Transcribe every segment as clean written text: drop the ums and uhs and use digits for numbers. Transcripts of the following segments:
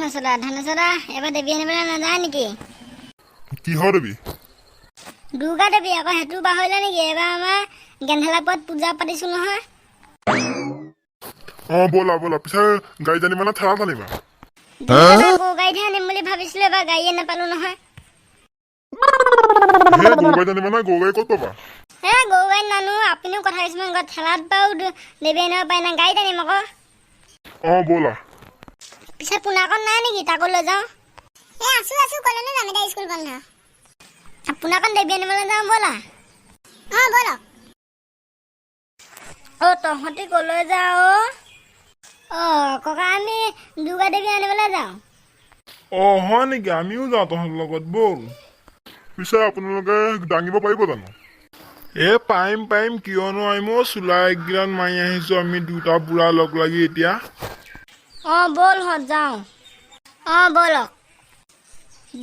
ধনচৰা এবাৰ দেৱী আনিবলৈ নাযায় নেকি? কিহৰ দেৱী? দুৰ্গা দেৱী আকৌ সেইটো পাহৰিলে নেকি? এবাৰ আমাৰ গেন্ধেলাপুৰত পূজা পাতিছো নহয়। ব'লা পিছে গাড়ী জানিবা না ঠেলা জানিবা? গৰু গাড়ীহে আনিম বুলি ভাবিছিলো, এবাৰ গাড়ীয়ে নাপালো নহয়। গৰু গাড়ী জানিবা না? গৰু গাড়ী ক'ত পাবা? গৰু গাড়ীত নানো, আপুনিও কথা কিছুমান ঠেলাত বাৰু দেৱী আনিব পাৰি না, গাড়ীত আনিম আকৌ। ব'লা। পিছে পোনাকণ নাই নেকি? তাকো লৈ যাওঁ। আছো কলেনো যাম, এতিয়া স্কুল বন্ধ। পোনাকণ দেৱী আনিবলৈ যাওঁ ব'লা। ব'লক। তহঁতি কলৈ যাওঁ? ককা আমি দুৰ্গা দেৱী আনিবলৈ যাওঁ। হয় নেকি? আমিও যাওঁ তহঁতৰ লগত, ব'ল। পিছে আপোনালোকে দাঙিব পাৰিব জানো? পাৰিম কিয়নো আহিম। চোলা একগিলান মাৰি আহিছো আমি দুটা বুঢ়া লগ লাগি এতিয়া। ব'ল হত যাওঁ। ব'লক।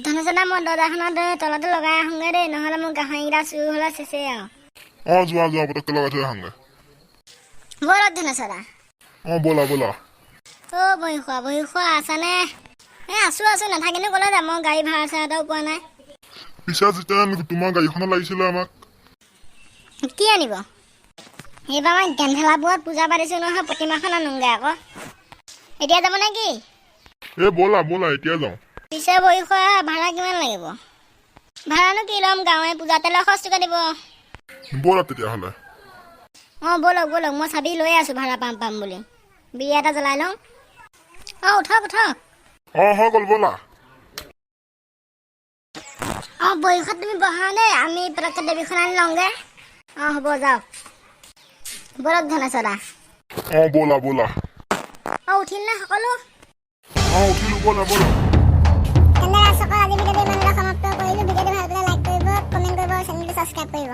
ধনচৰা মই দৰ্জাখনত তলতে লগাই আহোঁগৈ দেই, নহ'লে মোৰ গাহৰিকেইটা চুৰ হ'লে চেচেই আৰু। যোৱা পটককৈ লগাই থৈ আহোঁগৈ। ব'লক ধনচৰা। ব'লা। বহি খোৱা আছানে? আছো নাথাকিনো ক'লৈ যাম, মই গাড়ী ভাড়া চাড়া এটাও পোৱা নাই। পিছে যেতিয়া তোমাৰ গাড়ীখনত লাগিছিলে আমাক। কি আনিব? এইবাৰ মই গেন্ধেলাপুৰত পূজা পাতিছো নহয়, প্ৰতিমাখন আনোগৈ আকৌ। এতিয়া যাব নে কি? ব'লা এতিয়া যাওঁ। পিছে বহি খোৱা ভাড়া কিমান লাগিব? ভাড়ানো কি ল'ম, গাঁৱে পূজাতে 10 টকা দিব। ব'লা তেতিয়াহ'লে। ব'লক মই চাবি লৈ আছো ভাড়া পাম বুলি। বিড়ি এটা জ্বলাই লওঁ। উঠক। হৈ গ'ল ব'লা। বহীখন তুমি বহা দেই, আমি পটককৈ দেৱীখন আনি লওঁগৈ। হ'ব যাওক। ব'লক ধনচৰা। ব'লা। উঠিল নে সকলো? উঠিলো, ব'লা। তেন্তে আজি ভিডিঅ'টো ইমানতে সমাপ্ত কৰিলোঁ। ভিডিঅ'টো ভাল পালে লাইক কৰিব, কমেণ্ট কৰিব, চেনেলটো ছাবস্ক্ৰাইব কৰিব।